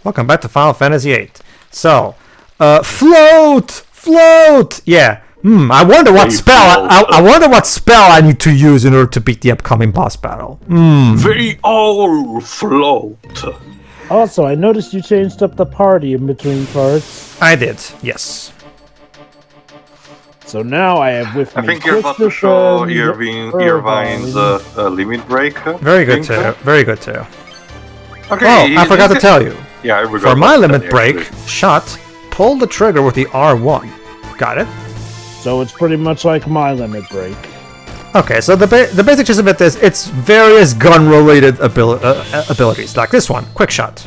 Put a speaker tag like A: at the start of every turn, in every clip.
A: Welcome back to Final Fantasy VIII. So, float! Yeah. I wonder what spell. I wonder what spell I need to use in order to beat the upcoming boss battle.
B: They all float.
C: Also, I noticed you changed up the party in between parts.
A: I did. Yes.
C: So now I have with me.
B: I think you're about to show Irvine's limit break.
A: Very good too. Very good too.
B: Okay.
A: Oh, I forgot to tell you.
B: Yeah,
A: for my limit break shot, pull the trigger with the R1. Got it?
C: So it's pretty much like my limit break.
A: Okay, so the basic gist of it is it's various gun-related abilities, like this one, quick shot.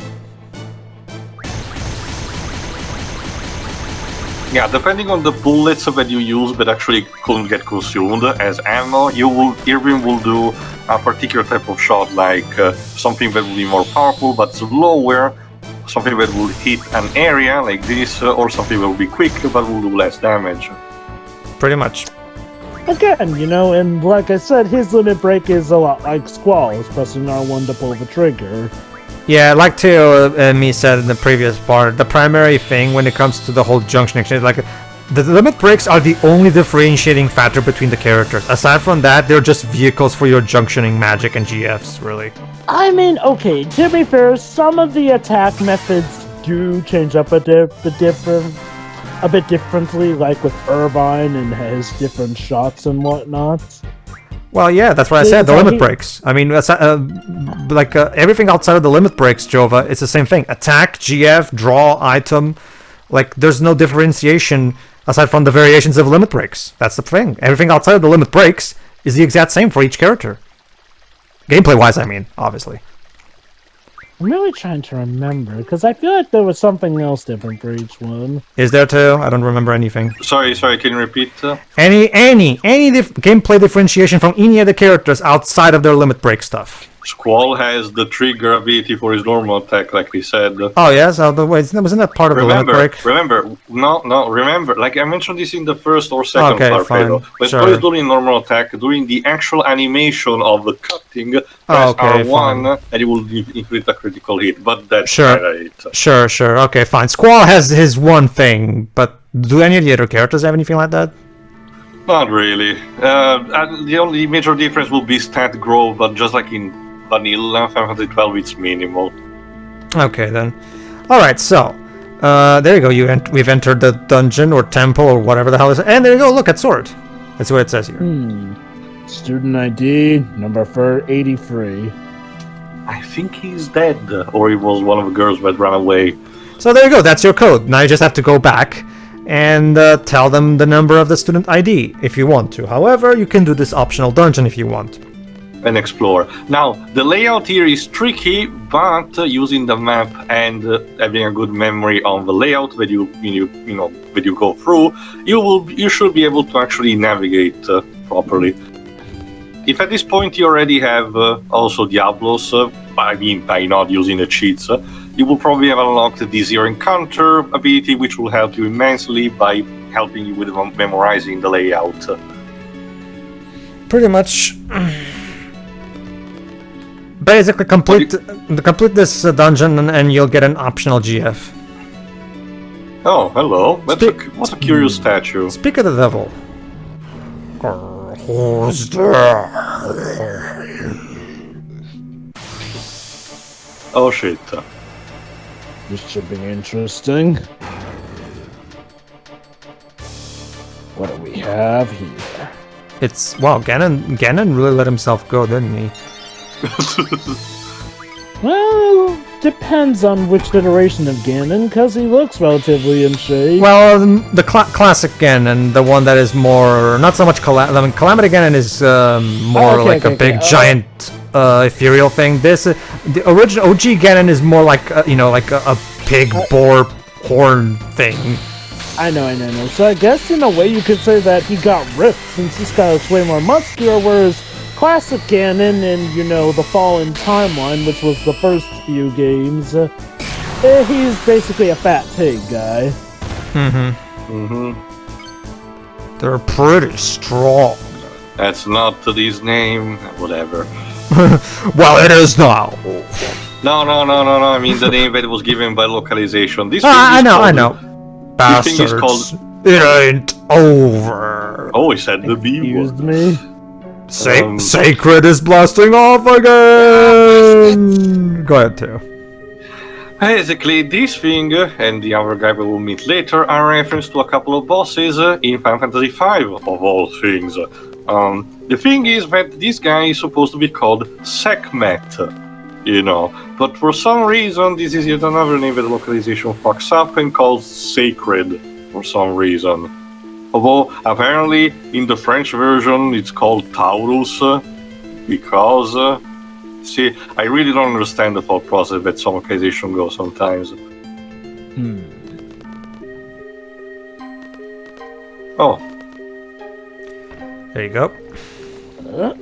B: Yeah, depending on the bullets that you use but actually couldn't get consumed as ammo, Irvine will do a particular type of shot, like something that will be more powerful but slower, something that will hit an area like this, or something that will be quick but will do less damage.
A: Pretty much.
C: Again, and like I said, his limit break is a lot like Squall's, pressing R1 to pull the trigger.
A: Yeah, like Teo and me said in the previous part, the primary thing when it comes to the whole junction exchange, like, the limit breaks are the only differentiating factor between the characters. Aside from that, they're just vehicles for your junctioning magic and GFs, really.
C: I mean, okay, to be fair, some of the attack methods do change up a bit differently, like with Irvine and his different shots and whatnot.
A: Well, yeah, that's what I said, the limit breaks. I mean, everything outside of the limit breaks, Jova, it's the same thing. Attack, GF, draw, item. Like, there's no differentiation aside from the variations of limit breaks. That's the thing. Everything outside of the limit breaks is the exact same for each character. Gameplay-wise, I mean, obviously.
C: I'm really trying to remember, because I feel like there was something else different for each one.
A: Is there too? I don't remember anything.
B: Sorry, can you repeat?
A: Any gameplay differentiation from any of the characters outside of their limit break stuff.
B: Squall has the trigger ability for his normal attack, like we said.
A: Oh, yes? Wasn't that part of the limit break?
B: Remember, like I mentioned this in the first or second part, Pedro. When Squall is doing normal attack, during the actual animation of the cutting, press R1, and it will inflict a critical hit, but that's it.
A: Sure, okay, fine. Squall has his one thing, but do any of the other characters have anything like that?
B: Not really. The only major difference will be stat growth, but just like in vanilla 512, it's minimal.
A: Okay then. Alright, so there you go. We've entered the dungeon or temple or whatever the hell it is, and there you go. Look at sword. That's what it says here.
C: Student ID number 83.
B: I think he's dead, or he was one of the girls that ran away.
A: So there you go. That's your code. Now you just have to go back and tell them the number of the student ID if you want to. However, you can do this optional dungeon if you want.
B: And explore. Now, the layout here is tricky, but using the map and having a good memory on the layout that you go through, you should be able to actually navigate properly. If at this point you already have also Diablos, by not using the cheats, you will probably have unlocked the Zero Encounter ability, which will help you immensely by helping you with memorizing the layout.
A: Pretty much. Basically, complete this dungeon and you'll get an optional GF.
B: Oh, hello. What's a curious statue?
A: Speak of the devil. Who's there?
B: Oh shit.
C: This should be interesting. What do we have here?
A: It's wow, Ganon really let himself go, didn't he?
C: Well, depends on which iteration of Ganon, because he looks relatively in shape.
A: Well, the classic Ganon, the one that is more, not so much Calamity Ganon is more a big giant ethereal thing. The original OG Ganon is more like a pig boar horn thing.
C: I know. So I guess in a way you could say that he got ripped, since this guy looks way more muscular, whereas classic Ganon in, the Fallen Timeline, which was the first few games, he's basically a fat pig guy.
A: They're pretty strong.
B: That's not his name, whatever.
A: Well, it is now.
B: No. I mean the name that was given by localization. This
A: I
B: thing is
A: know.
B: This
A: Bastards.
B: thing is called.
A: It ain't over.
B: Oh, he said the B
C: Excuse
B: word.
C: me.
A: Sacred is blasting off again. Go ahead, too.
B: Basically, this thing and the other guy we will meet later are reference to a couple of bosses in Final Fantasy V, of all things. The thing is that this guy is supposed to be called Sekhmet, but for some reason this is yet another name that the localization fucks up and calls Sacred for some reason. Although apparently in the French version it's called Taurus because see, I really don't understand the thought process that some localization goes sometimes. Oh.
A: There you go.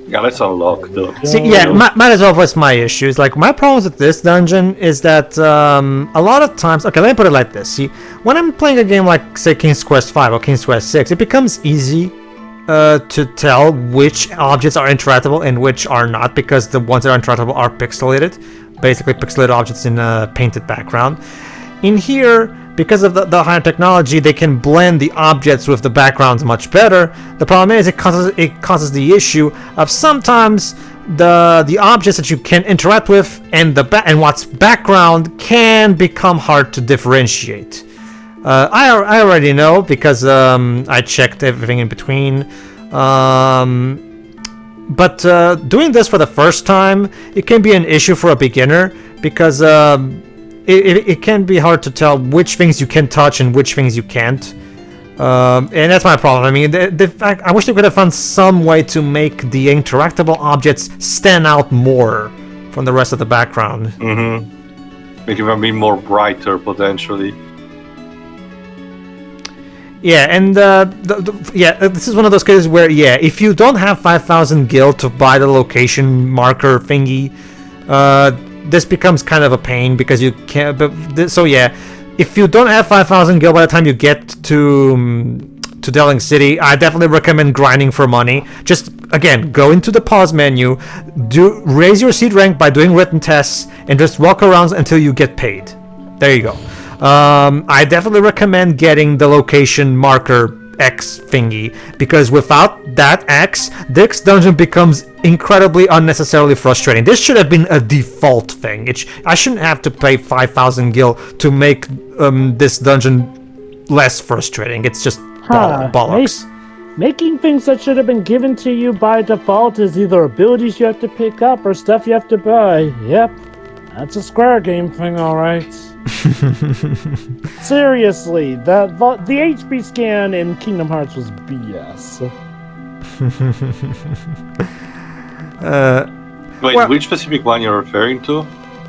B: Yeah, let's unlock the...
A: See, yeah, might as well was my issues. Like, my problems with this dungeon is that a lot of times... Okay, let me put it like this. See, when I'm playing a game like, say, King's Quest V or King's Quest VI, it becomes easy to tell which objects are interactable and which are not, because the ones that are interactable are pixelated. Basically, pixelated objects in a painted background. In here, because of the higher technology, they can blend the objects with the backgrounds much better. The problem is it causes the issue of sometimes the objects that you can interact with and what's background can become hard to differentiate. I already know because I checked everything in between. But doing this for the first time, it can be an issue for a beginner because it can be hard to tell which things you can touch and which things you can't. And that's my problem. I mean, I wish they could have found some way to make the interactable objects stand out more from the rest of the background.
B: Mm-hmm. Make them be more brighter, potentially.
A: Yeah, and this is one of those cases where, if you don't have 5,000 gil to buy the location marker thingy, this becomes kind of a pain because you can't. If you don't have 5,000 gil by the time you get to Delling City, I definitely recommend grinding for money. Just again, go into the pause menu, raise your seed rank by doing written tests, and just walk around until you get paid. There you go. I definitely recommend getting the location marker X thingy, because without that X, this dungeon becomes incredibly unnecessarily frustrating. This should have been a default thing. I shouldn't have to pay 5,000 gil to make this dungeon less frustrating. It's just bollocks.
C: Making things that should have been given to you by default is either abilities you have to pick up or stuff you have to buy. Yep, that's a Square game thing, alright. Seriously, the HP scan in Kingdom Hearts was BS.
B: Wait, which specific one you're referring to?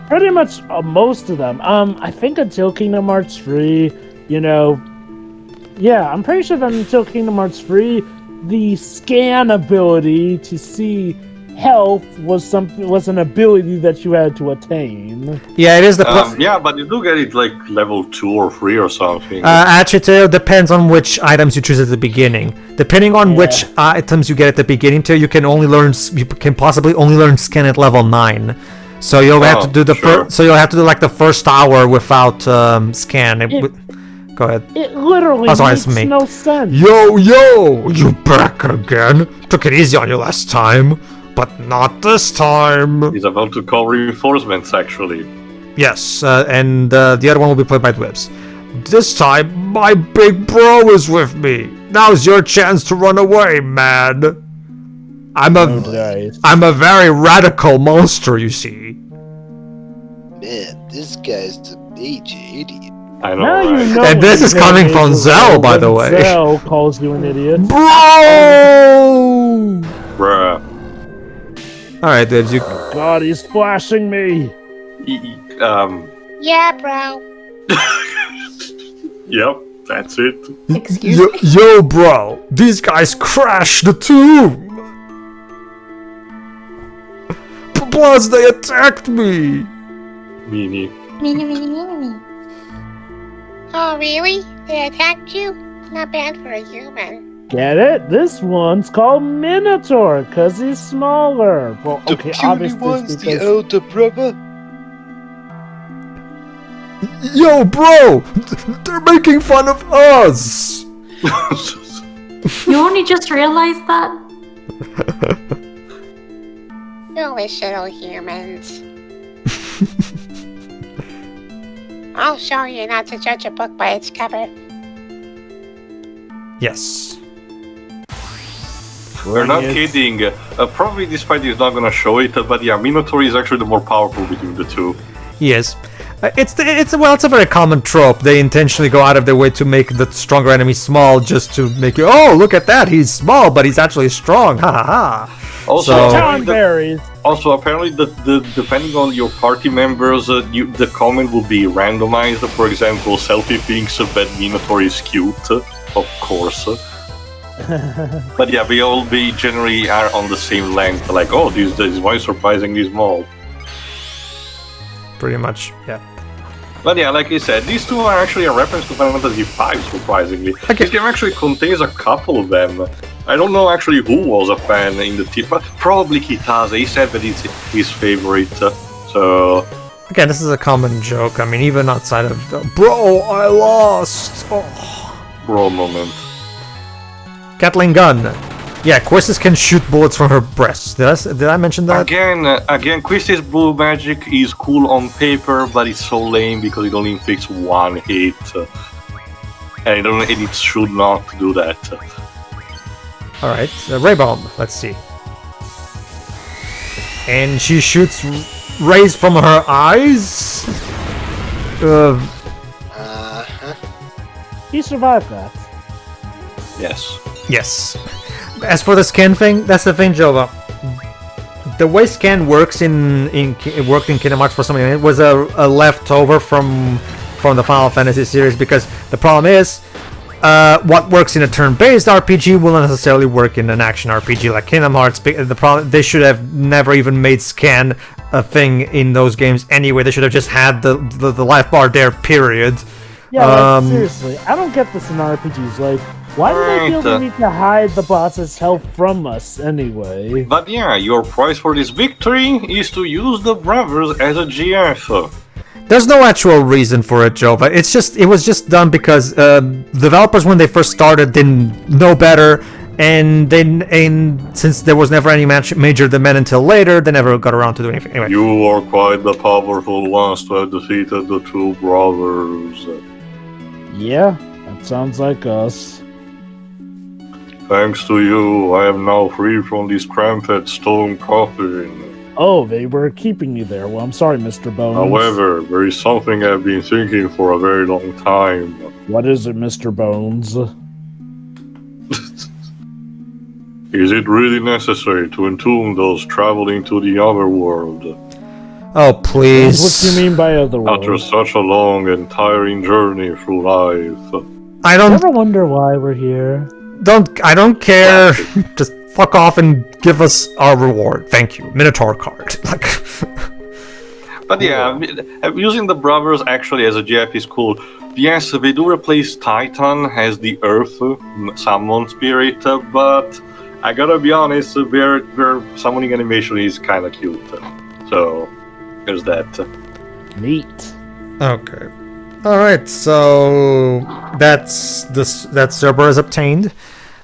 C: Pretty much most of them. I think until Kingdom Hearts 3, I'm pretty sure that until Kingdom Hearts 3, the scan ability to see health was an ability that you had to attain.
A: Yeah, it is the
B: but you do get it like level 2 or 3 or something.
A: Actually, it depends on which items you choose at the beginning. Depending on which items you get at the beginning, you can possibly only learn scan at level 9. So you'll have to do you'll have to do like the first hour without scan. Go ahead.
C: It literally makes no sense.
A: Yo, you back again? Took it easy on you last time. But not this time.
B: He's about to call reinforcements, actually.
A: Yes, and the other one will be played by Dwibs. This time, my big bro is with me. Now's your chance to run away, man. I'm a very radical monster, you see.
D: Man, this guy's a major idiot.
B: I know, right?
A: And this is coming from Zell, by the way.
C: Zell calls you an idiot.
A: Bro!
B: Bruh.
A: Alright, Dibs, you...
C: Oh God, he's flashing me!
E: Yeah, bro.
B: Yep, that's it.
E: Excuse me?
A: Yo, bro, these guys crashed the tomb! Plus, they attacked me!
B: Meanie.
E: Me. Oh, really? They attacked you? Not bad for a human.
C: Get it? This one's called Minotaur, because he's smaller. Well,
D: The
C: okay,
D: puny
C: obviously
D: one's
C: because...
D: the older brother?
A: Yo, bro! They're making fun of us!
F: You only just realized that?
E: Foolish little humans. I'll show you not to judge a book by its cover.
A: Yes.
B: We're not kidding. Probably this fight is not gonna show it, but yeah, Minotaur is actually the more powerful between the two.
A: Yes. It's a very common trope. They intentionally go out of their way to make the stronger enemy small, just to make you, oh, look at that, he's small, but he's actually strong. Ha ha ha.
B: Also, apparently, the depending on your party members, the comment will be randomized. For example, Selfie thinks that Minotaur is cute, of course. But yeah, we all generally are on the same length. Like, oh, this is why surprisingly small.
A: Pretty much, yeah.
B: But yeah, like I said, these two are actually a reference to Final Fantasy V, surprisingly.
A: Okay.
B: This game actually contains a couple of them. I don't know actually who was a fan in the team, but probably Kitase. He said that it's his favorite, so...
A: Again, this is a common joke. I mean, even outside of... Bro, I lost! Oh.
B: Bro moment.
A: Gatling gun. Yeah, Quistis can shoot bullets from her breast. Did I mention that?
B: Again, Quistis blue magic is cool on paper, but it's so lame because it only inflicts one hit. And it should not do that.
A: Alright, Ray Bomb, let's see. And she shoots rays from her eyes?
C: He survived that.
B: Yes.
A: Yes. As for the scan thing, that's the thing, Jova. The way scan works it worked in Kingdom Hearts for something. It was a leftover from the Final Fantasy series, because the problem is what works in a turn-based RPG will not necessarily work in an action RPG like Kingdom Hearts. The problem, they should have never even made scan a thing in those games anyway. They should have just had the life bar there, period.
C: Yeah, seriously, I don't get this in RPGs. Like, why do they feel the need to hide the boss's health from us anyway?
B: But yeah, your prize for this victory is to use the brothers as a GF.
A: There's no actual reason for it, Jova. It was just done because developers, when they first started, didn't know better, and since there was never any major demand until later, they never got around to doing anything. Anyway.
B: You are quite the powerful ones to have defeated the two brothers.
C: Yeah, that sounds like us.
B: Thanks to you, I am now free from this cramped stone coffin.
C: Oh, they were keeping you there. Well, I'm sorry, Mr. Bones.
B: However, there is something I've been thinking for a very long time.
C: What is it, Mr. Bones?
B: Is it really necessary to entomb those traveling to the other world?
A: Oh, please.
C: What do you mean by other world?
B: After such a long and tiring journey through life.
A: I don't
C: ever wonder why we're here.
A: I don't care. Just fuck off and give us our reward. Thank you. Minotaur card.
B: But yeah, using the brothers actually as a GF is cool. Yes, they do replace Titan as the Earth summon spirit, but I gotta be honest, their summoning animation is kinda cute. So, there's that.
C: Neat.
A: Okay. Alright, so that Cerberus obtained.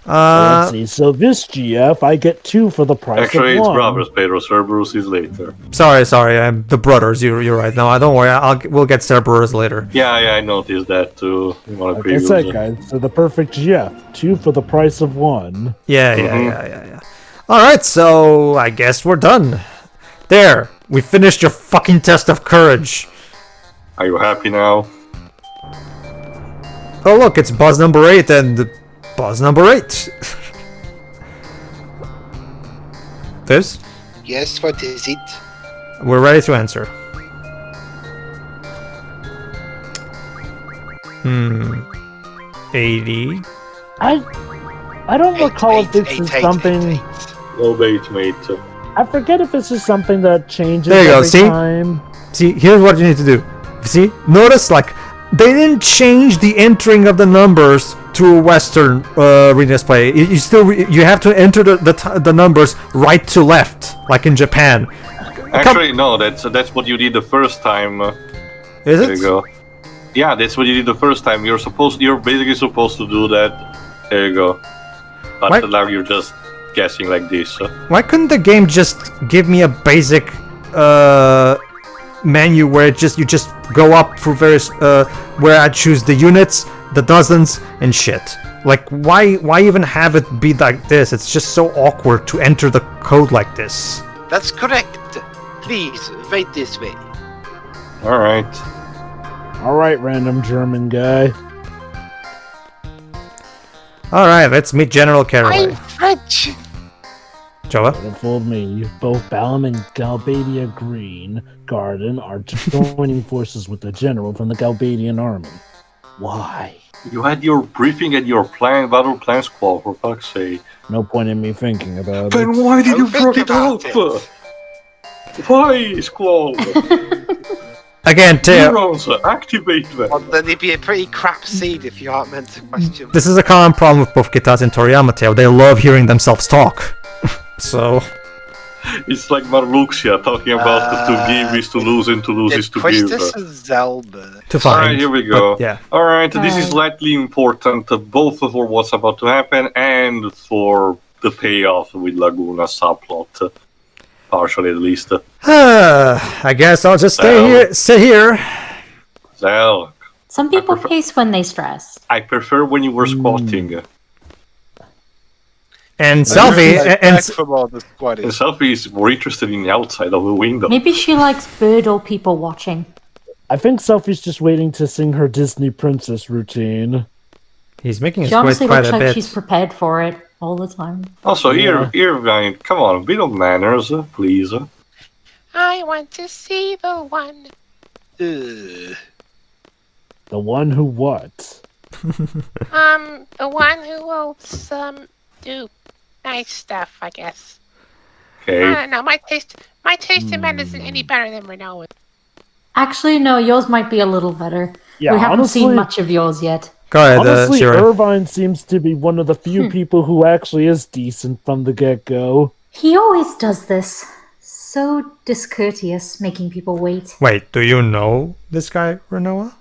C: Let's see. So this GF, I get 2 for the price
B: Actually,
C: of 1.
B: it's brothers. Pedro Cerberus is later.
A: Sorry. I'm the brothers. You're right. No, don't worry. We'll get Cerberus later.
B: Yeah, I noticed that too.
C: Like I said, guys, so the perfect GF, 2 for the price of 1.
A: Yeah. Alright, so I guess we're done. There. We finished your fucking test of courage.
B: Are you happy now?
A: Oh look, it's buzz number 8 and buzz number 8. This?
D: Yes, what is it?
A: We're ready to answer. 80.
C: I don't recall if this is something.
B: No bait, mate.
C: I forget if this is something that changes
A: there you
C: every
A: go. See?
C: time.
A: See, here's what you need to do. See? Notice, like, they didn't change the entering of the numbers to a Western redisplay. You have to enter the numbers right to left, like in Japan.
B: Actually, no. That's what you did the first time.
A: Is it?
B: There you go. Yeah, that's what you did the first time. You're basically supposed to do that. There you go. But
A: What?
B: now you're just guessing like this.
A: Why couldn't the game just give me a basic menu where you just go up through various where I choose the units, the dozens, and shit? Like, why even have it be like this? It's just so awkward to enter the code like this.
D: That's correct. Please, wait this way.
B: Alright.
C: Alright, random German guy.
A: Alright, let's meet General Caraway.
D: I'm French.
A: Jova?
C: Don't fool me. Both Balam and Galbadia Green Garden are joining forces with the general from the Galbadian army. Why?
B: You had your briefing and your battle plan squad, for fuck's sake.
C: No point in me thinking about
B: Then
C: it.
B: why did you
D: Don't think
B: bring it up?
D: about
B: Why, squad?
A: Again, Teo,
B: Neurons, activate them.
D: Well, then it'd be a pretty crap seed if you aren't meant to question.
A: this is a common problem with both Kitas and Toriyama, Teo. They love hearing themselves talk. So...
B: It's like Marluxia talking about the to give is to lose and to lose is to give.
D: Quistis and Zelda.
A: to find.
B: Alright, here we go.
A: But, yeah.
B: Alright, this is slightly important, both for what's about to happen and for the payoff with Laguna subplot. Partially, at least.
A: I guess I'll just sit here.
B: Zel,
F: Some people pace when they stress.
B: I prefer when you were squatting.
A: And Selfie, and
D: From all the squad
B: And
D: is.
B: Selfie is more interested in the outside of the window.
F: Maybe she likes bird or people watching.
C: I think Sophie's just waiting to sing her Disney princess routine.
A: he's making us
F: She honestly
A: quite
F: looks
A: a
F: like
A: bit.
F: she's prepared for it all the time.
B: Also, Irvine, come on, a bit of manners, please.
E: I want to see the one.
C: The one who what?
E: The one who will do nice stuff, I guess. I
B: Okay.
E: don't know. My taste in men isn't any better than Rinoa.
F: Actually, no, yours might be a little better.
C: Yeah,
F: We haven't
C: honestly,
F: seen much of yours yet.
A: Go ahead,
C: honestly,
A: Shira.
C: Irvine seems to be one of the few people who actually is decent from the get-go.
F: He always does this. So discourteous, making people wait.
A: Wait, do you know this guy, Rinoa?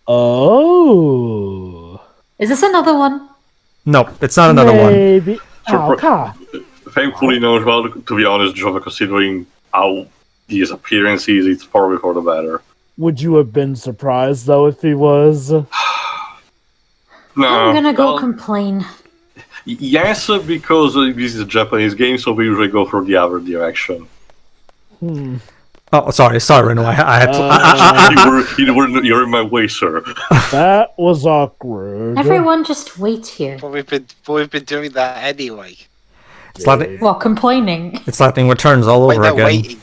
C: Oh.
F: Is this another one?
A: No, it's not another one.
C: Maybe. Oh,
B: So,
C: God.
B: Thankfully, no, well, to be honest, Jova, considering how his appearance is, it's probably for the better.
C: Would you have been surprised, though, if he was?
B: No.
F: I'm gonna go
B: well,
F: complain.
B: Yes, because this is a Japanese game, so we usually go for the other direction.
A: Oh, sorry, Rinoa. I had to...
B: You're in my way, sir.
C: That was awkward.
F: Everyone just wait here.
D: But we've been doing that anyway.
A: It's lightning,
F: Well, complaining.
A: it's lightning returns all
D: Like
A: over
D: they're
A: again.
D: waiting.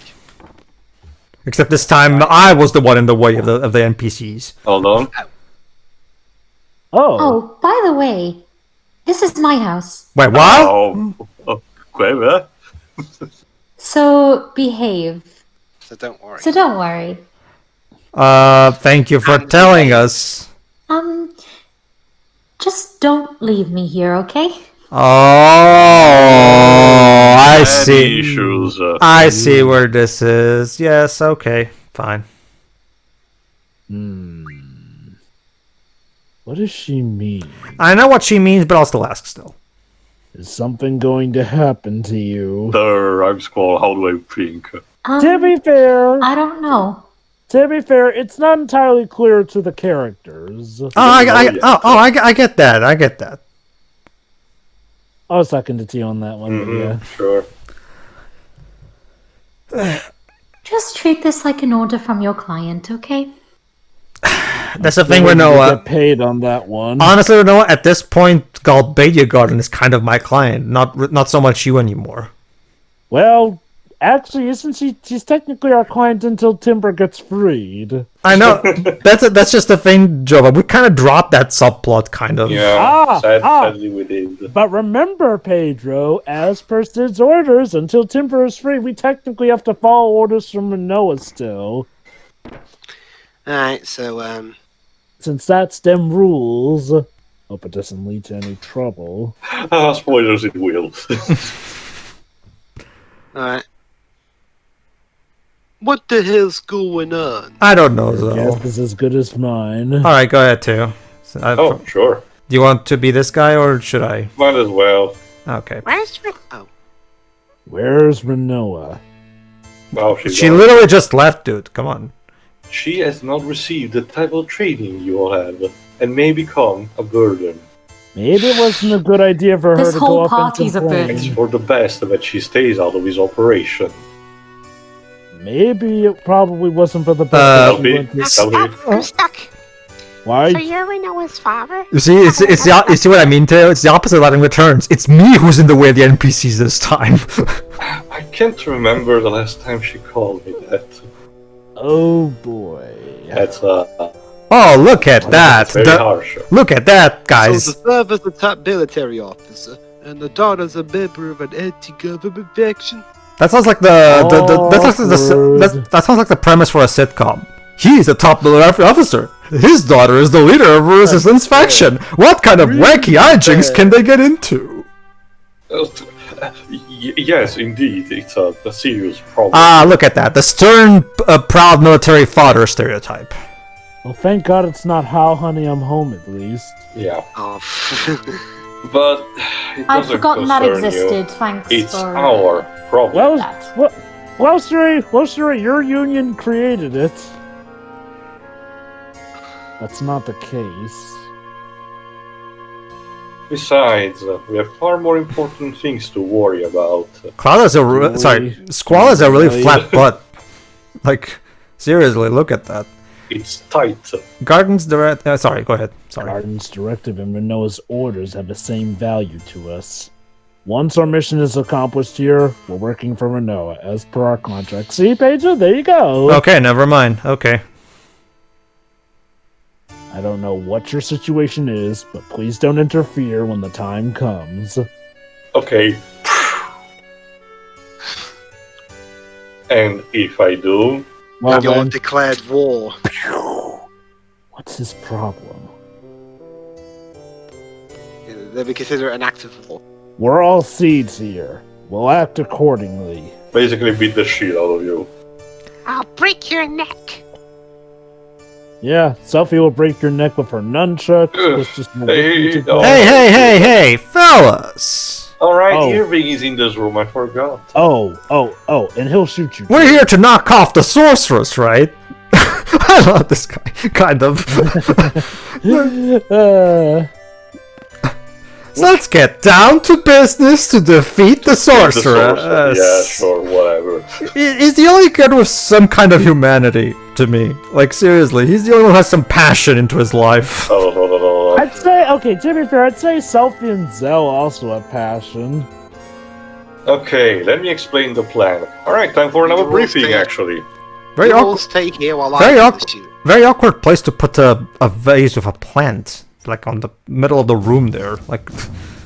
A: Except this time, I was the one in the way of the NPCs.
B: Hold on.
C: Oh.
F: Oh, by the way, this is my house.
A: Wait, what?
B: Oh, okay,
F: So behave.
D: So don't worry.
F: So don't worry.
A: Thank you for telling us.
F: Just don't leave me here, okay?
A: Oh, I
B: Any
A: see.
B: issues.
A: I see where this is. Yes, okay, fine.
C: What does she mean?
A: I know what she means, but I'll still ask still.
C: Is something going to happen to you?
B: I'm Squall, how do I think?
C: To be fair,
F: I don't know.
C: it's not entirely clear to the characters.
A: I get that. I get that.
C: I was talking to T on that one, but yeah.
B: Sure.
F: Just treat this like an order from your client, okay?
A: That's the thing,
C: You
A: Rinoa.
C: get paid on that one.
A: Honestly, Rinoa, at this point, Galbadia Garden is kind of my client, not so much you anymore.
C: Well, actually, isn't she? She's technically our client until Timber gets freed.
A: I know. That's just the thing, Jova. We kind of dropped that subplot, kind of.
B: Yeah, sadly we did.
C: But remember, Pedro, as per Sid's orders, until Timber is free, we technically have to follow orders from Rinoa still.
D: Alright, so,
C: Since that's them rules. Hope it doesn't lead to any trouble.
B: Spoilers, it will.
D: alright. What the hell's going on?
A: I don't know though.
C: Guess is as good as mine.
A: All right, go ahead too. So
B: Oh, sure.
A: do you want to be this guy or should I?
B: Might as well.
A: Okay.
E: Where's
C: Rinoa?
B: Wow,
A: She literally just left, dude. Come on.
B: She has not received the type of training you all have, and may become a burden.
C: Maybe it wasn't a good idea for her
F: This
C: to
F: whole
C: go up
F: party's a
C: and complain.
F: burden.
B: It's for the best that she stays out of his operation.
C: Maybe it probably wasn't for the best.
A: Uh,
C: that she went
E: I'm
C: to-
E: stuck. I'm stuck.
C: Why?
E: So you're Rinoa's father?
A: You see, you see what I mean, Teo? It's the opposite of Lightning Returns. It's me who's in the way of the NPCs this time.
B: I can't remember the last time she called me that.
C: Oh boy.
B: That's
A: Oh, look at that!
B: very harsh.
A: Look at that, guys.
D: So the father's a top military officer, and the daughter's a member of an anti-government faction.
A: That sounds like that sounds like the premise for a sitcom. He's a top military officer. His daughter is the leader of a resistance faction. What kind of wacky hijinks can they get into?
B: Yes, indeed, it's a serious problem.
A: Ah, look at that. The stern, proud military father stereotype.
C: Well, thank God it's not How Honey I'm Home at least.
B: Yeah,
D: Oh,
B: but it
F: I'd
B: doesn't
F: forgotten that
B: concern
F: existed.
B: You.
F: Thanks
B: It's
F: for
B: our problem.
C: Well, Siri, your union created it. That's not the case.
B: Besides, we have far more important things to worry about.
A: Cloud has a Squall has a really flat butt. Like, seriously, look at that.
B: It's tight.
A: Garden's direct. Sorry, go ahead. Sorry.
C: Garden's directive and Rinoa's orders have the same value to us. Once our mission is accomplished here, we're working for Rinoa as per our contract. See, Pedro? There you go.
A: Okay, never mind. Okay.
C: I don't know what your situation is, but please don't interfere when the time comes.
B: Okay. And if I do,
C: Well,
D: you're
C: then,
D: declared war.
C: what's his problem?
D: Let me consider it an act of war.
C: We're all seeds here. We'll act accordingly.
B: basically beat the shit out of you.
E: I'll break your neck.
C: Yeah, Sophie will break your neck with her nunchuck. It's just
A: Hey, fellas!
B: Alright,
C: Oh.
B: Irving is in this room, I forgot.
C: Oh, and he'll shoot you.
A: We're here to knock off the sorceress, right? I love this guy, kind of. So let's get down to business to defeat the sorceress.
B: Yeah, sure, whatever.
A: He's the only kid with some kind of humanity to me. Like, seriously, he's the only one who has some passion into his life.
B: Oh.
C: I'd say, okay, to be fair, I'd say Sophie and Zell also have passion.
B: Okay, let me explain the plan. Alright, time for another briefing, actually.
A: Very
D: You all
A: awkward.
D: stay here while
A: Very
D: I do
A: awkward.
D: the shit.
A: Very awkward place to put a vase with a plant, like on the middle of the room there. Like,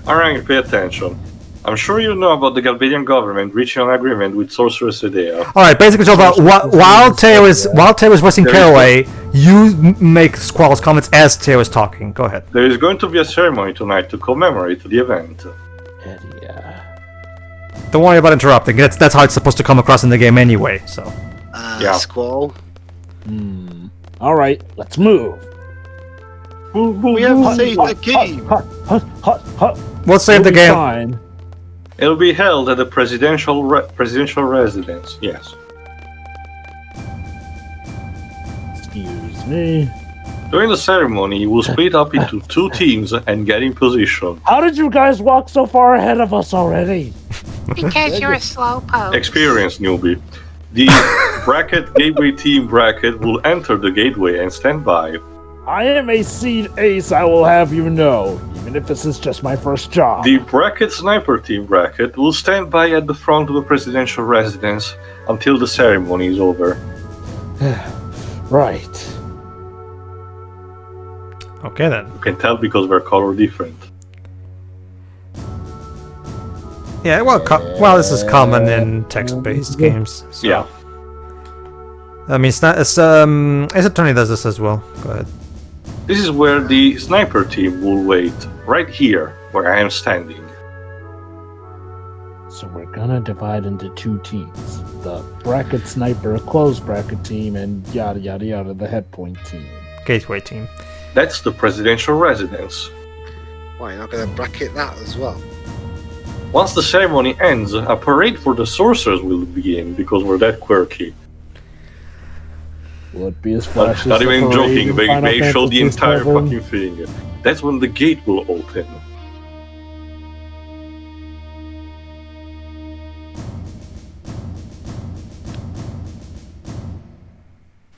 B: Alright, pay attention. I'm sure you know about the Galbadian government reaching an agreement with Sorceress Idea.
A: all right. Basically, so while Teo is voicing
B: There is
A: Caraway, you make Squall's comments as Teo is talking. Go ahead.
B: There is going to be a ceremony tonight to commemorate the event.
C: Yeah.
A: Don't worry about interrupting. That's how it's supposed to come across in the game anyway. So.
B: Yeah.
D: Squall.
C: Alright, let's move.
D: We have saved the game.
A: We'll save the game.
C: Fine.
B: It'll be held at the presidential residence. Yes.
C: Excuse me.
B: During the ceremony, we'll split up into two teams and get in position.
C: How did you guys walk so far ahead of us already?
E: Because you're a slowpoke.
B: Experience, newbie. The gateway team bracket will enter the gateway and stand by.
C: I am a seed ace, I will have you know, even if this is just my first job.
B: The bracket sniper team bracket will stand by at the front of the presidential residence until the ceremony is over.
C: Right.
A: Okay then.
B: You can tell because we're color different.
A: Yeah. Well, this is common in text-based games. So.
B: Yeah.
A: I mean, Ace Attorney does this as well. Go ahead.
B: This is where the sniper team will wait, right here, where I am standing.
C: So we're gonna divide into two teams. the bracket sniper close bracket team, and yada yada yada, the head point team.
A: Gateway team.
B: That's the presidential residence.
D: Why, you're not going to bracket that as well?
B: Once the ceremony ends, a parade for the sorcerers will begin, because we're that quirky.
C: Will it be as flashy as
B: Not
C: the
B: even
C: parade
B: joking,
C: in
B: they
C: Final
B: show the
C: Fantasy
B: entire
C: VII?
B: fucking thing. That's when the gate will open.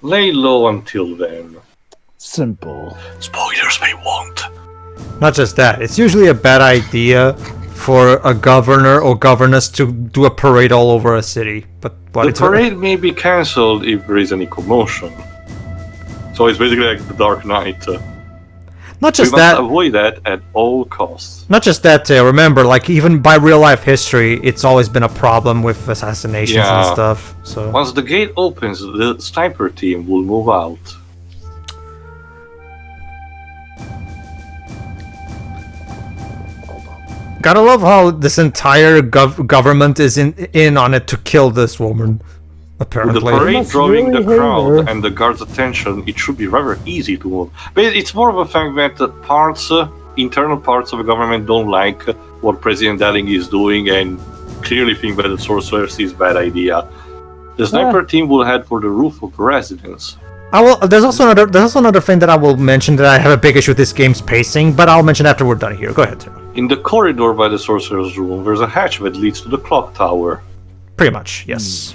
B: Lay low until then.
C: Simple.
B: Spoilers they won't.
A: Not just that, it's usually a bad idea for a governor or governess to do a parade all over a city. But what
B: The
A: it's
B: parade may be cancelled if there is any commotion. So it's basically like the Dark Knight.
A: not
B: We
A: just
B: must
A: that.
B: avoid that at all costs.
A: Not just that. Remember, like even by real life history, it's always been a problem with assassinations and
B: Yeah.
A: stuff. So
B: Once the gate opens, the sniper team will move out.
A: gotta love how this entire government is in on it to kill this woman.
B: With
A: Apparently.
B: the parade
C: must
B: drawing the
C: really hate
B: crowd
C: her.
B: and the guards' attention, it should be rather easy to move. But it's more of a fact that the internal parts of the government don't like what President Darling is doing and clearly think that the sorceress is a bad idea. The sniper team will head for the roof of the residence.
A: There's also another thing that I will mention that I have a big issue with this game's pacing, but I'll mention after we're done here. Go ahead.
B: In the corridor by the sorcerer's room, there's a hatch that leads to the clock tower.
A: Pretty much, yes.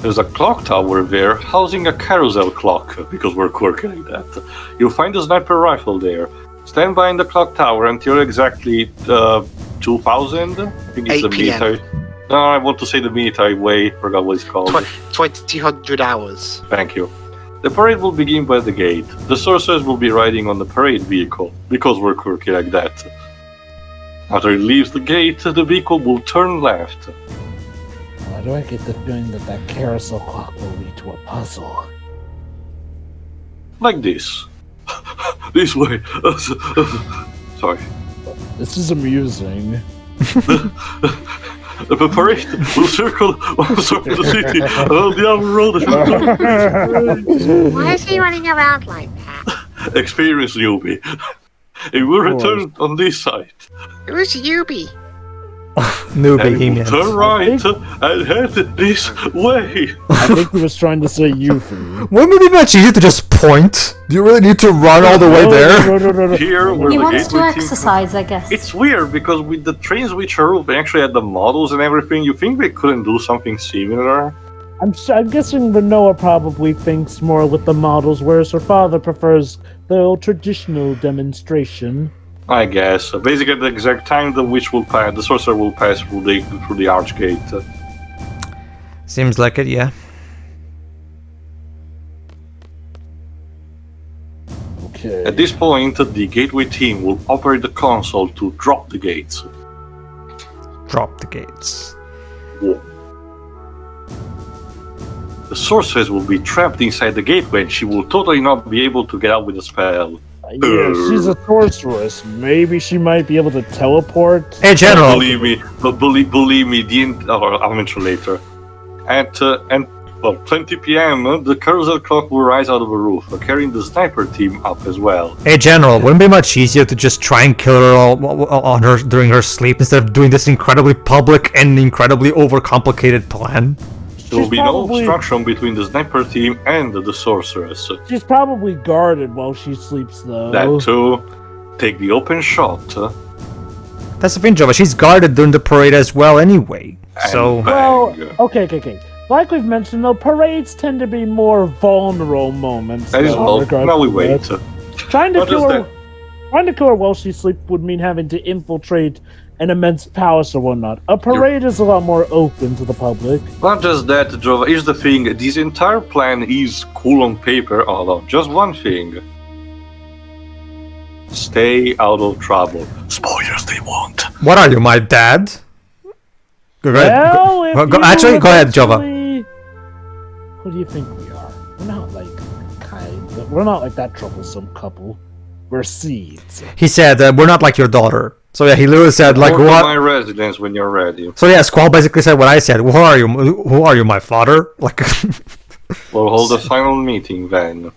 B: There's a clock tower there housing a carousel clock, because we're quirky like that. You'll find a sniper rifle there. Stand by in the clock tower until exactly 2000. I think it's
D: 8
B: the
D: PM.
B: military. No, I want to say the military way. Forgot what it's called.
D: 2000 hours.
B: Thank you. The parade will begin by the gate. The sorcerers will be riding on the parade vehicle, because we're quirky like that. After it leaves the gate, the vehicle will turn left.
C: Why do I get the feeling that that carousel clock will lead to a puzzle?
B: Like this. This way. Sorry.
C: This is amusing.
B: The parade will circle one side of the city, and on the other road.
E: Why is he running around like that?
B: Experience newbie. It will return on this side.
E: Who's Yubi?
A: Newbie,
B: And
A: he
B: it will
A: meant.
B: turn right and head this way.
C: I think he was trying to say Yuffie.
A: Wouldn't it be much easier to just point? Do you really need to run all the way there?
C: No.
B: Here, where
F: He
B: the
F: wants to
B: gateway team-
F: exercise, I guess.
B: It's weird because with the trains which are they actually had the models and everything. You think they couldn't do something similar?
C: I'm guessing Rinoa probably thinks more with the models, whereas her father prefers the old traditional demonstration.
B: I guess. Basically, at the exact time the witch will pass, the sorcerer will pass through the archgate.
A: Seems like it, yeah.
C: Okay.
B: At this point, the gateway team will operate the console to drop the gates.
A: Drop the gates.
B: Whoa. The sorceress will be trapped inside the gateway and she will totally not be able to get out with the spell.
C: Yeah, she's a sorceress. Maybe she might be able to teleport.
A: Hey, General.
B: Believe me, I'll mention later. At 20 p.m., the carousel clock will rise out of the roof, carrying the sniper team up as well.
A: Hey, General, wouldn't it be much easier to just try and kill her on her during her sleep instead of doing this incredibly public and incredibly overcomplicated plan?
B: There will
C: She's
B: be
C: probably-
B: no obstruction between the sniper team and the sorceress.
C: She's probably guarded while she sleeps, though.
B: That too. Take the open shot.
A: That's the thing, Jova. She's guarded during the parade as well anyway.
B: And
A: So,
C: Well,
B: bang.
C: okay. Like we've mentioned, though, parades tend to be more vulnerable moments.
B: That is
C: though, in
B: well.
C: regards
B: Now we
C: to
B: wait.
C: that. Trying to
B: What
C: kill
B: is
C: her. Trying to kill her while she sleeps would mean having to infiltrate an immense palace or whatnot. A parade is a lot more open to the public.
B: Not just that, Jova. Here's the thing. This entire plan is cool on paper, although just one thing. Stay out of trouble. Spoilers they won't.
A: what are you, my dad? Go ahead.
C: Well, if you
A: Actually, go ahead, Jova.
C: eventually- Who do you think we are? We're not like we're not like that troublesome couple. We're seeds.
A: He said, we're not like your daughter. So yeah, he literally said like,
B: Go to
A: "What?"
B: my residence when you're ready.
A: So yeah, Squall basically said what I said. Who are you? Who are you, my father? Like,
B: We'll hold a final meeting then.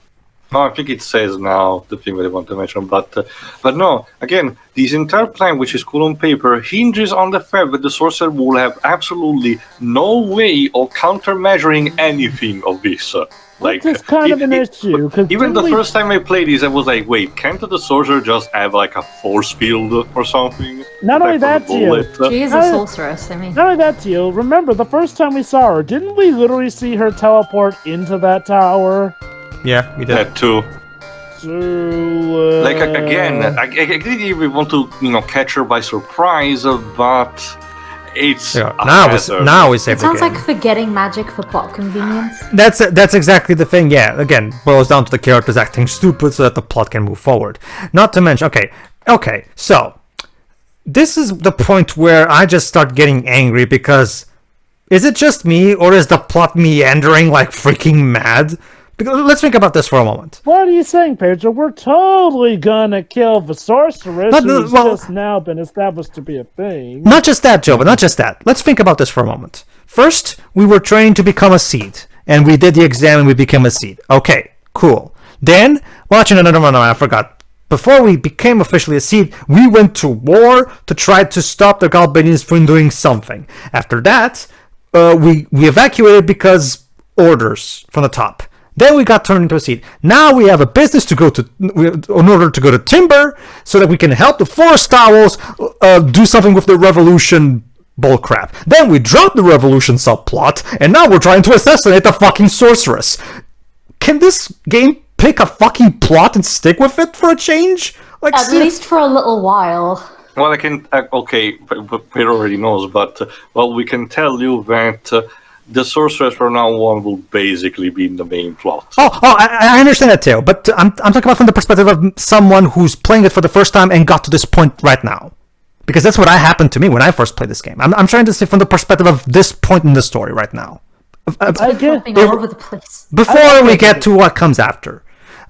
B: No, I think it says now the thing that I want to mention, but no. Again, this entire plan, which is cool on paper, hinges on the fact that the sorcerer will have absolutely no way of countermeasuring anything of this.
C: Which is kind of an issue. 'Cause
B: Even the
C: didn't we-
B: first time I played this, I was like, wait, can't the sorcerer just have like a force field or something?
C: Not only
B: Protect
C: that,
B: from
C: Gio.
B: bullet?
F: She is a sorceress, I mean.
C: Not only that, Gio. Remember the first time we saw her? Didn't we literally see her teleport into that tower?
A: yeah, we did.
B: That too.
C: So,
B: Like again, I think we want to catch her by surprise, but it's
A: Yeah.
B: a
A: Now
B: hazard.
A: we save
F: It
A: the
F: sounds
A: game.
F: like forgetting magic for plot convenience.
A: That's exactly the thing. Yeah, again, boils down to the characters acting stupid so that the plot can move forward. Not to mention, okay, so this is the point where I just start getting angry because is it just me or is the plot meandering like freaking mad? Because let's think about this for a moment.
C: What are you saying, Pedro? We're totally gonna kill the sorceress who's just now been established to be a thing.
A: Not just that, Joe, but not just that. Let's think about this for a moment. First, we were trained to become a seed, and we did the exam and we became a seed. Okay, cool. Then, watching no, I forgot. Before we became officially a seed, we went to war to try to stop the Galbanians from doing something. After that, we evacuated because orders from the top. Then we got turned into a seed. Now we have a business to go to in order to go to Timber so that we can help the Forest Owls do something with the revolution bullcrap. Then we dropped the revolution subplot, and now we're trying to assassinate the fucking sorceress. Can this game pick a fucking plot and stick with it for a change? Like,
F: At least for a little while.
B: Well, I can. Okay, Pedro already knows, but we can tell you that the sorceress from now on will basically be in the main plot.
A: I understand that too, but I'm talking about from the perspective of someone who's playing it for the first time and got to this point right now. Because that's what happened to me when I first played this game. I'm trying to say from the perspective of this point in the story right now.
C: I get.
F: Jumping all over the place.
A: Before we get to what comes after.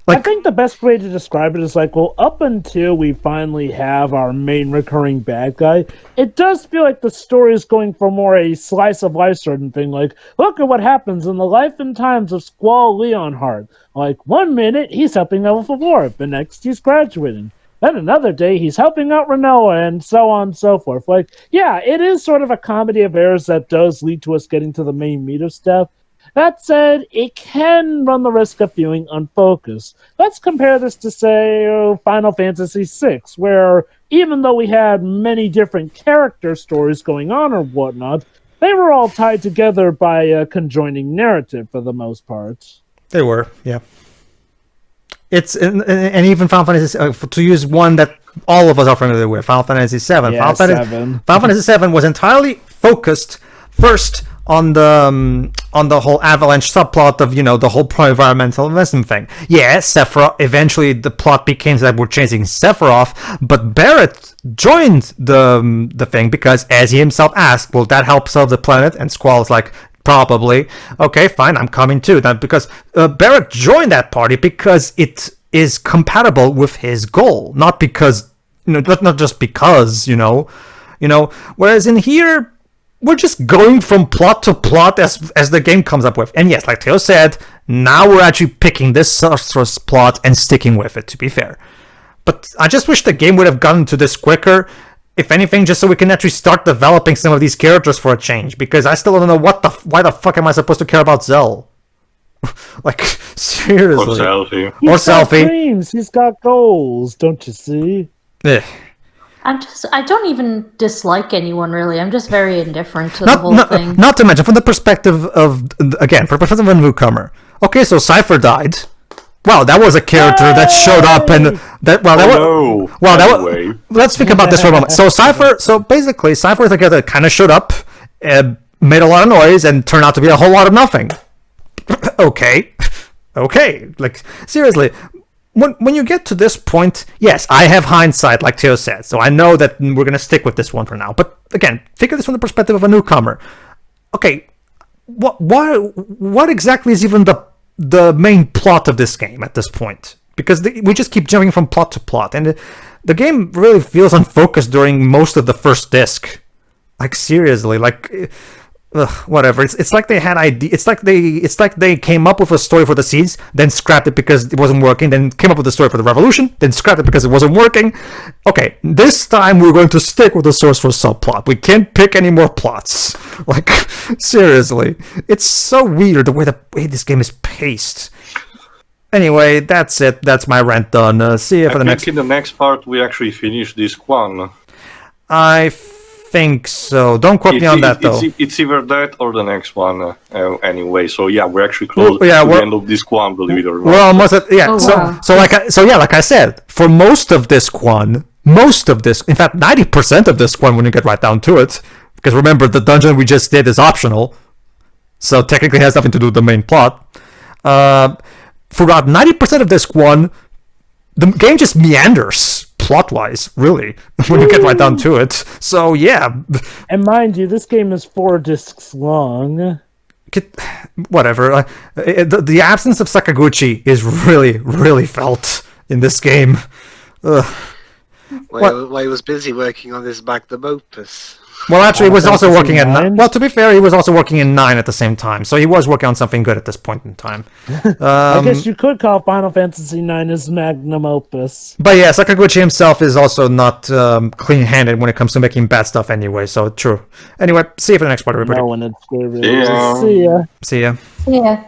C: I think the best way to describe it is like, well, up until we finally have our main recurring bad guy, it does feel like the story is going for more a slice of life sort of thing. Like, look at what happens in the life and times of Squall Leonhardt. Like, 1 minute he's helping out with a war, the next he's graduating. Then another day he's helping out Rinoa, and so on and so forth. Like, yeah, it is sort of a comedy of errors that does lead to us getting to the main meat of stuff. That said, it can run the risk of feeling unfocused. Let's compare this to, say, Final Fantasy VI, where even though we had many different character stories going on or whatnot, they were all tied together by a conjoining narrative for the most part.
A: They were, yeah. It's and even Final Fantasy, to use one that all of us are familiar with, Final Fantasy VII.
C: Yeah,
A: Final Fantasy VII was entirely focused first on the whole Avalanche subplot of the whole pro-environmental investment thing. Yeah, Sephiroth. Eventually, the plot became that we're chasing Sephiroth, but Barrett joined the thing because, as he himself asked, will that help solve the planet? And Squall's like, probably. Okay, fine, I'm coming too. That because Barrett joined that party because it is compatible with his goal, not because not just because Whereas in here, we're just going from plot to plot as the game comes up with. And yes, like Theo said, now we're actually picking this sorceress plot and sticking with it, to be fair. But I just wish the game would have gotten to this quicker. If anything, just so we can actually start developing some of these characters for a change. Because I still don't know why the fuck am I supposed to care about Zell? Like, seriously.
B: Or Selfie.
C: He's got dreams. He's got goals, don't you see?
A: Ugh.
F: I don't even dislike anyone really. I'm just very indifferent to the whole thing.
A: Not to mention, from the perspective of a newcomer. Okay, so Cypher died. Wow, that was a character that showed up and let's think about this for a moment. So basically Cypher is a character that kind of showed up, made a lot of noise, and turned out to be a whole lot of nothing. Okay, like seriously. When you get to this point, yes, I have hindsight, like Theo said, so I know that we're going to stick with this one for now. But again, think of this from the perspective of a newcomer. Okay, what exactly is even the main plot of this game at this point? Because we just keep jumping from plot to plot. And the game really feels unfocused during most of the first disc. Like seriously, like whatever. It's like they had it's like they came up with a story for the Seeds, then scrapped it because it wasn't working, then came up with a story for the Revolution, then scrapped it because it wasn't working. Okay, this time we're going to stick with the sorceress subplot. We can't pick any more plots. Like seriously, it's so weird the way this game is paced. Anyway, that's it. That's my rant done. See you for the next.
B: In the next part, we actually finish this one.
A: I think so. Don't quote me on that though.
B: It's either that or the next one. Anyway, so yeah, we're actually close to the end of this one. Believe it or not.
A: We're almost at
F: Oh, wow.
A: Like I said, for most of this, in fact, 90% of this one, when you get right down to it, because remember the dungeon we just did is optional, so technically it has nothing to do with the main plot. For about 90% of this one, the game just meanders plot-wise, really, when you get right down to it. So, yeah.
C: And mind you, this game is 4 discs long.
A: Whatever. The absence of Sakaguchi is really, really felt in this game.
D: Well, he was busy working on this magnum opus.
A: Well, actually, he was also working at
C: 9.
A: Well, to be fair, he was also working in 9 at the same time, so he was working on something good at this point in time.
C: I guess you could call Final Fantasy IX his magnum opus.
A: But yeah, Sakaguchi himself is also not clean-handed when it comes to making bad stuff anyway, so true. Anyway, see you for the next part, everybody.
C: No one had
B: Yeah.
C: See ya.
A: See ya.
F: Yeah.